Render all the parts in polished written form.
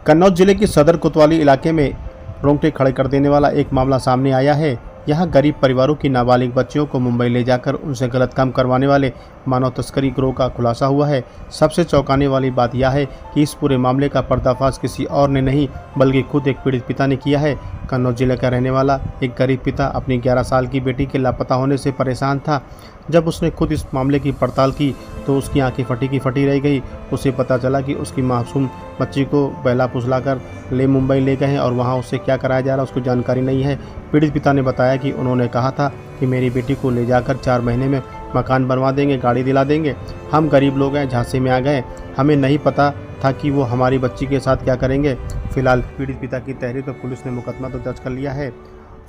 कन्नौज जिले के सदर कोतवाली इलाके में रोंगटे खड़े कर देने वाला एक मामला सामने आया है। यहाँ गरीब परिवारों की नाबालिग बच्चियों को मुंबई ले जाकर उनसे गलत काम करवाने वाले मानव तस्करी गिरोह का खुलासा हुआ है। सबसे चौंकाने वाली बात यह है कि इस पूरे मामले का पर्दाफाश किसी और ने नहीं बल्कि खुद एक पीड़ित पिता ने किया है। कन्नौज जिले का रहने वाला एक गरीब पिता अपनी 11 साल की बेटी के लापता होने से परेशान था। जब उसने खुद इस मामले की पड़ताल की तो उसकी आंखें फटी की फटी रह गई। उसे पता चला कि उसकी मासूम बच्ची को बहला फुसलाकर मुंबई ले गए हैं और वहां उससे क्या कराया जा रहा है उसको जानकारी नहीं है। पीड़ित पिता ने बताया कि उन्होंने कहा था कि मेरी बेटी को ले जाकर 4 महीने में मकान बनवा देंगे, गाड़ी दिला देंगे। हम गरीब लोग हैं, झांसे में आ गए, हमें नहीं पता था कि वो हमारी बच्ची के साथ क्या करेंगे। फिलहाल पीड़ित पिता की तहरीर पर पुलिस ने मुकदमा तो दर्ज कर लिया है।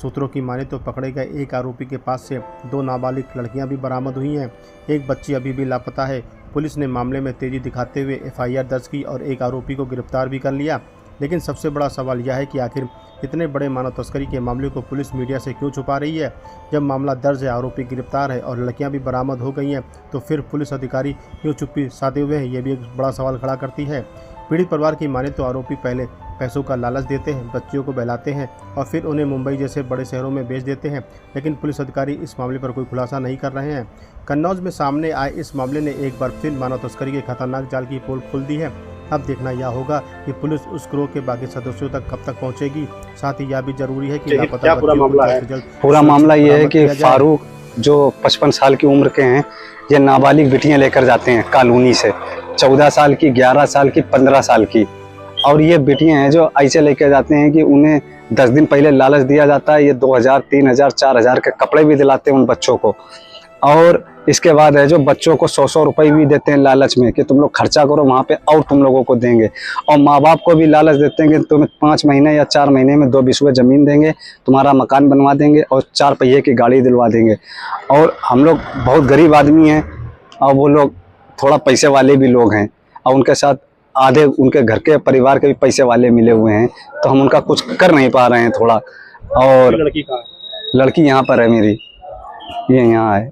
सूत्रों की माने तो पकड़े गए एक आरोपी के पास से 2 नाबालिग लड़कियां भी बरामद हुई हैं। एक बच्ची अभी भी लापता है। पुलिस ने मामले में तेजी दिखाते हुए FIR दर्ज की और एक आरोपी को गिरफ्तार भी कर लिया। लेकिन सबसे बड़ा सवाल यह है कि आखिर इतने बड़े मानव तस्करी के मामले को पुलिस मीडिया से क्यों छुपा रही है। जब मामला दर्ज है, आरोपी गिरफ्तार है और लड़कियां भी बरामद हो गई हैं, तो फिर पुलिस अधिकारी क्यों चुप्पी साधे हुए हैं, ये भी एक बड़ा सवाल खड़ा करती है। पीड़ित परिवार की माने तो आरोपी पहले पैसों का लालच देते हैं, बच्चियों को बहलाते हैं और फिर उन्हें मुंबई जैसे बड़े शहरों में बेच देते हैं। लेकिन पुलिस अधिकारी इस मामले पर कोई खुलासा नहीं कर रहे हैं। कन्नौज में सामने आए इस मामले ने एक बार फिर मानव तस्करी के खतरनाक जाल की पोल खोल दी है। अब देखना यह होगा कि पुलिस उस गिरोह के बाकी सदस्यों तक कब तक पहुंचेगी। साथ ही यह भी जरूरी है कि लापता पूरा मामला ये है कि फारूक जो 55 साल की उम्र के हैं, ये नाबालिग बिटियां लेकर जाते हैं कॉलोनी से, 14 साल की, 11 साल की, 15 साल की। और ये बिटियां हैं जो ऐसे लेकर जाते हैं कि उन्हें 10 दिन पहले लालच दिया जाता है। ये 2000, 3000, 4000 के कपड़े भी दिलाते हैं उन बच्चों को। और इसके बाद है जो बच्चों को 100-100 रुपए भी देते हैं लालच में कि तुम लोग खर्चा करो वहाँ पे और तुम लोगों को देंगे। और माँ बाप को भी लालच देते हैं कि तुम्हें 5 महीने या 4 महीने में 2 बिस्वे ज़मीन देंगे, तुम्हारा मकान बनवा देंगे और 4 पहिए की गाड़ी दिलवा देंगे। और हम लोग बहुत गरीब आदमी हैं और वो लोग थोड़ा पैसे वाले भी लोग हैं और उनके साथ आधे उनके घर के परिवार के भी पैसे वाले मिले हुए हैं, तो हम उनका कुछ कर नहीं पा रहे हैं थोड़ा। और लड़की कहाँ है? लड़की यहाँ पर है मेरी, ये यहाँ है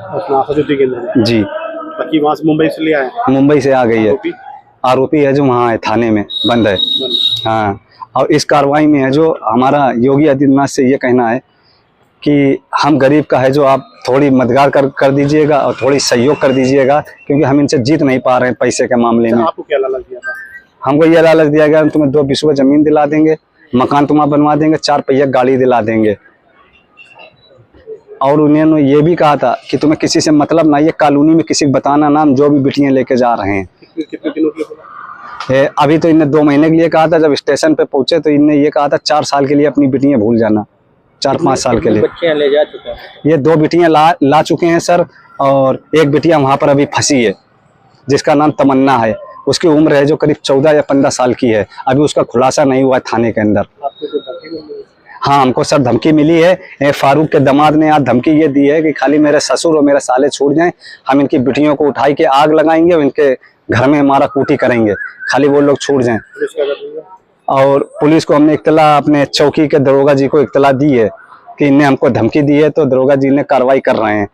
जी। बाकी वहाँ से मुंबई से ले आए? मुंबई से आ गई है। आरोपी है जो वहाँ है, थाने में बंद है। हाँ, और इस कार्रवाई में है जो हमारा योगी आदित्यनाथ से ये कहना है कि हम गरीब का है जो आप थोड़ी मददगार कर दीजिएगा और थोड़ी सहयोग कर दीजिएगा, क्योंकि हम इनसे जीत नहीं पा रहे हैं पैसे के मामले में। आपको क्या लालच दिया था? हमको ये लालच दिया गया तुम्हें 2 बिस्वे जमीन दिला देंगे, मकान तुम्हारा बनवा देंगे, 4 पहिया गाड़ी दिला देंगे। और उन्होंने ये भी कहा था कि तुम्हें किसी से मतलब ना, ये कॉलोनी में किसी को बताना नाम जो भी बिटियां लेके जा रहे हैं। कितने दिनों के लिए? अभी तो इनने 2 महीने के लिए कहा था। जब स्टेशन पे पहुंचे तो इनने ये कहा था 4 साल के लिए अपनी बिटियां भूल जाना, 4-5 साल के लिए। बच्चियां ले जा चुके हैं? ये 2 बिटियां ला चुके हैं सर, और एक बिटिया वहां पर अभी फंसी है जिसका नाम तमन्ना है। उसकी उम्र है जो करीब 14 या 15 साल की है। अभी उसका खुलासा नहीं हुआ है थाने के अंदर। हाँ, हमको सर धमकी मिली है। फारूक के दामाद ने आज धमकी ये दी है कि खाली मेरे ससुर और मेरे साले छूट जाएं, हम इनकी बिटियों को उठाई के आग लगाएंगे और इनके घर में हमारा कूटी करेंगे, खाली वो लोग छूट जाएं। और पुलिस को हमने इत्तला अपने चौकी के दरोगा जी को इत्तला दी है कि इनने हमको धमकी दी है, तो दरोगा जी ने कार्रवाई कर रहे हैं।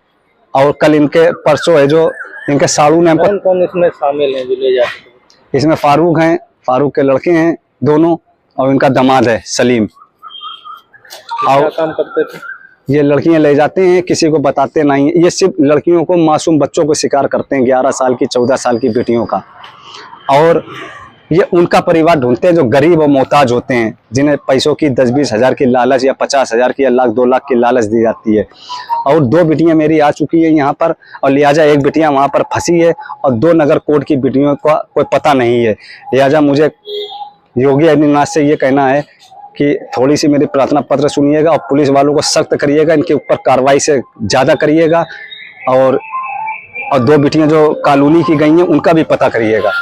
और कल इनके परसों है जो इनके साड़ू ने हमको। कौन इसमें शामिल है जो ले जाते? इसमें फारूक हैं, फारूक के लड़के हैं दोनों, और इनका दामाद है सलीम। क्या काम करते थे? ये लड़कियां ले जाते हैं, किसी को बताते नहीं है। ये सिर्फ लड़कियों को, मासूम बच्चों को शिकार करते हैं, 11 साल की, 14 साल की बेटियों का। और ये उनका परिवार ढूंढते हैं जो गरीब और मोहताज होते हैं, जिन्हें पैसों की 10-20 हज़ार की लालच या 50 हज़ार की या 1-2 लाख की लालच दी जाती है। और 2 बिटियां मेरी आ चुकी है यहाँ पर, और लिहाजा एक बिटियां वहाँ पर फंसी है और 2 नगर कोर्ट की बिटियों का कोई पता नहीं है। लिहाजा मुझे योगी आदित्यनाथ से ये कहना है कि थोड़ी सी मेरी प्रार्थना पत्र सुनिएगा और पुलिस वालों को सख्त करिएगा, इनके ऊपर कार्रवाई से ज़्यादा करिएगा। और 2 बिटियां जो कॉलोनी की गई हैं उनका भी पता करिएगा।